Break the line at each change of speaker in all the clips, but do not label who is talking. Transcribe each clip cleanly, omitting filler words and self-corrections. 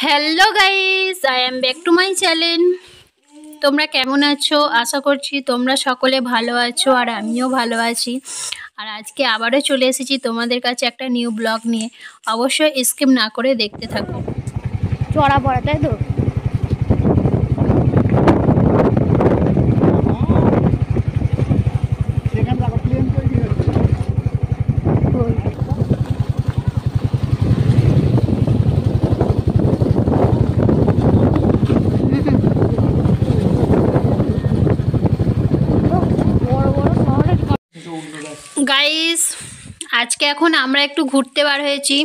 Hello guys, I am back to my channel. তোমরা কেমন আছো? আশা করছি তোমরা সকলে ভালো আছো আর আমিও ভালো আছি। আর আজকে আবারও চলে এসেছি তোমাদের কাছে একটা নিউ ব্লগ নিয়ে। অবশ্যই স্কিপ না করে দেখতে থাকো।
চড়া পড়া তাই তো।
গাইস, আজকে এখন আমরা একটু ঘুরতে বার হয়েছি।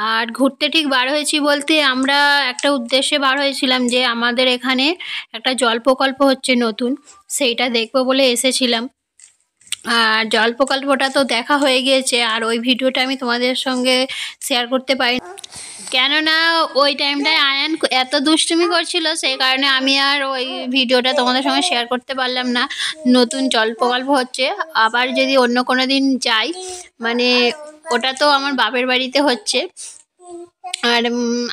আর ঘুরতে ঠিক বার হয়েছি বলতে আমরা একটা উদ্দেশ্যে বার হয়েছিলাম যে আমাদের এখানে একটা জল প্রকল্প হচ্ছে নতুন, সেইটা দেখবো বলে এসেছিলাম। আর জল প্রকল্পটা তো দেখা হয়ে গিয়েছে, আর ওই ভিডিওটা আমি তোমাদের সঙ্গে শেয়ার করতে পারি, কেননা ওই টাইমটায় আয়ান এত দুষ্টুমি করছিল, সেই কারণে আমি আর ওই ভিডিওটা তোমাদের সঙ্গে শেয়ার করতে পারলাম না। নতুন জল প্রকল্প হচ্ছে, আবার যদি অন্য কোনো দিন যাই, মানে ওটা তো আমার বাপের বাড়িতে হচ্ছে। আর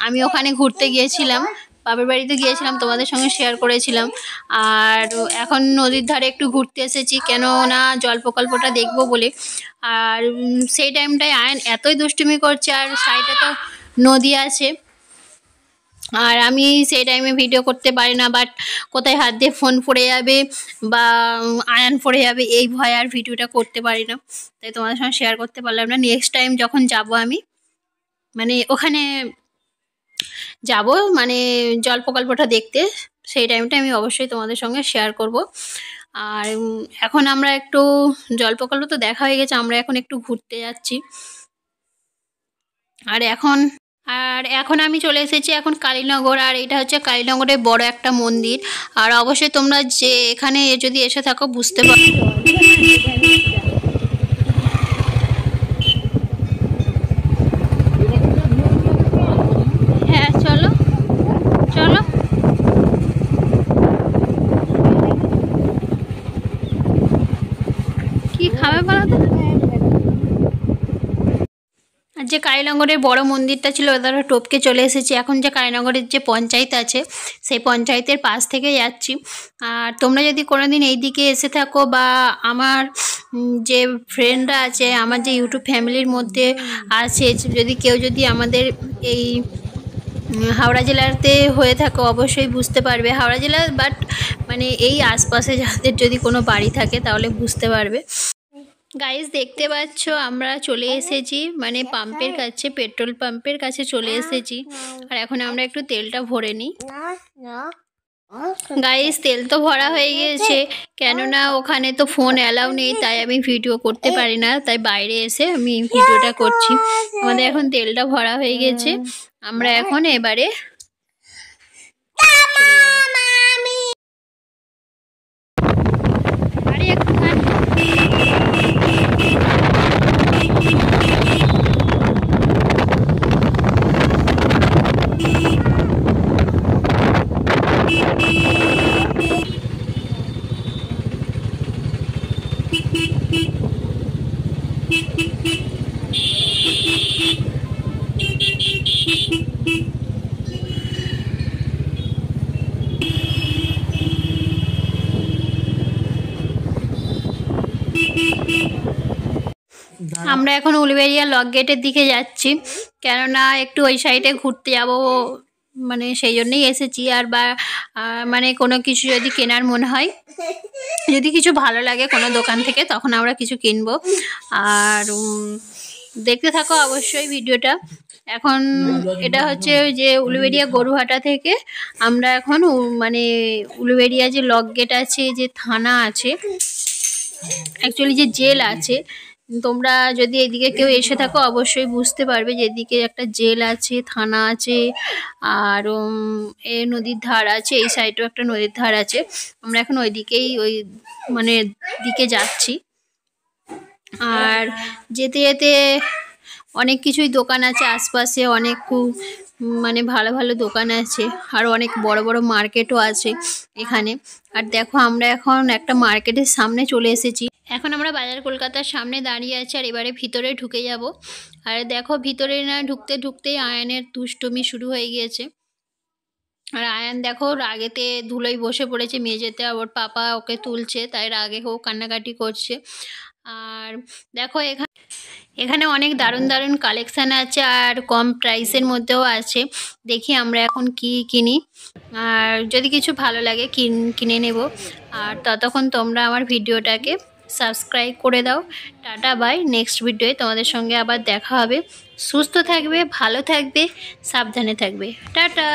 আমি ওখানে ঘুরতে গিয়েছিলাম, বাপের বাড়িতে গিয়েছিলাম, তোমাদের সঙ্গে শেয়ার করেছিলাম। আর এখন নদীর ধারে একটু ঘুরতে এসেছি, কেননা জল প্রকল্পটা দেখবো বলে। আর সেই টাইমটায় আয়ন এতই দুষ্টুমি করছে, আর সাইডে তো নদী আছে, আর আমি সেই টাইমে ভিডিও করতে পারি না। বাট কোথায় হাত দিয়ে ফোন পড়ে যাবে বা আয়ন পড়ে যাবে, এই ভয়ে আর ভিডিওটা করতে পারি না, তাই তোমাদের সঙ্গে শেয়ার করতে পারলাম না। নেক্সট টাইম যখন যাব আমি, মানে ওখানে যাব, মানে জল প্রকল্পটা দেখতে, সেই টাইমটা আমি অবশ্যই তোমাদের সঙ্গে শেয়ার করব। আর এখন আমরা একটু জল প্রকল্প তো দেখা হয়ে গেছে, আমরা এখন একটু ঘুরতে যাচ্ছি। আর এখন আমি চলে এসেছি এখন কালীনগর, আর এটা হচ্ছে কালীনগরের বড় একটা মন্দির। আর অবশ্যই তোমরা যে এখানে যদি এসে থাকো বুঝতে পারো। হ্যাঁ, চলো চলো। কি খাবে বলো তো? আর যে কালীনগরের বড় মন্দিরটা ছিল ওটা টপকে চলে এসেছি। এখন যে কালীনগরের যে পঞ্চায়েত আছে, সেই পঞ্চায়েতের পাশ থেকে যাচ্ছি। আর তোমরা যদি কোনোদিন এই দিকে এসে থাকো, বা আমার যে ফ্রেন্ডরা আছে, আমার যে ইউটিউব ফ্যামিলির মধ্যে আছে, যদি আমাদের এই হাওড়া জেলাতে হয়ে থাকো, অবশ্যই বুঝতে পারবে হাওড়া জেলা, বাট মানে এই আশপাশে যাদের যদি কোনো বাড়ি থাকে তাহলে বুঝতে পারবে। গাইস, দেখতে পাচ্ছ আমরা চলে এসেছি, মানে পাম্পের কাছে, পেট্রোল পাম্পের কাছে চলে এসেছি। আর এখন আমরা একটু তেলটা ভরে নিই। গাইস, তেল তো ভরা হয়ে গিয়েছে, কেননা ওখানে তো ফোন অ্যালাউ নেই, তাই আমি ভিডিও করতে পারি না, তাই বাইরে এসে আমি ভিডিওটা করছি। আমাদের এখন তেলটা ভরা হয়ে গেছে, আমরা এখন এবারে আমরা এখন উলুবেড়িয়া লক গেটের দিকে যাচ্ছি, কেননা একটু ওই সাইডে ঘুরতে যাব, মানে সেই জন্যই এসেছি। আর মানে কোনো কিছু যদি কেনার মনে হয়, যদি কিছু ভালো লাগে কোনো দোকান থেকে, তখন আমরা কিছু কিনবো। আর দেখতে থাকো অবশ্যই ভিডিওটা। এখন এটা হচ্ছে ওই যে উলুবেড়িয়া গরুহাটা থেকে আমরা এখন মানে উলুবেড়িয়া যে লক গেট আছে, যে থানা আছে, অ্যাকচুয়ালি যে জেল আছে, তোমরা যদি এদিকে কেউ এসে থাকো অবশ্যই বুঝতে পারবে যে এদিকে একটা জেল আছে, থানা আছে, আর এ নদীর ধার আছে, এই সাইডেও একটা নদীর ধার আছে। আমরা এখন ওইদিকেই ওই মানে দিকে যাচ্ছি। আর যেতে যেতে অনেক কিছুই দোকান আছে আশপাশে, অনেক মানে ভালো ভালো দোকান আছে, আর অনেক বড় বড় মার্কেটও আছে এখানে। আর দেখো আমরা এখন একটা মার্কেটের সামনে চলে এসেছি, এখন আমরা বাজার কলকাতার সামনে দাঁড়িয়ে আছি। আর এবারে ভিতরে ঢুকে যাব। আর দেখো ভিতরে না ঢুকতে ঢুকতেই আয়নের দুষ্টুমি শুরু হয়ে গিয়েছে। আর আয়ান দেখো রাগেতে ধুলোয় বসে পড়েছে মেঝেতে, আর ওর পাপা ওকে তুলছে, তাই রাগে ও কান্নাকাটি করছে। আর দেখো এখানে অনেক দারুণ দারুণ কালেকশান আছে আর কম প্রাইসের মধ্যেও আছে। দেখি আমরা এখন কি কিনি, আর যদি কিছু ভালো লাগে কিনে নেব। আর ততক্ষণ তোমরা আমার ভিডিওটাকে সাবস্ক্রাইব করে দাও। টাটা বাই, নেক্সট ভিডিওয়ে তোমাদের সঙ্গে আবার দেখা হবে। সুস্থ থাকবে, ভালো থাকবে, সাবধানে থাকবে। টাটা।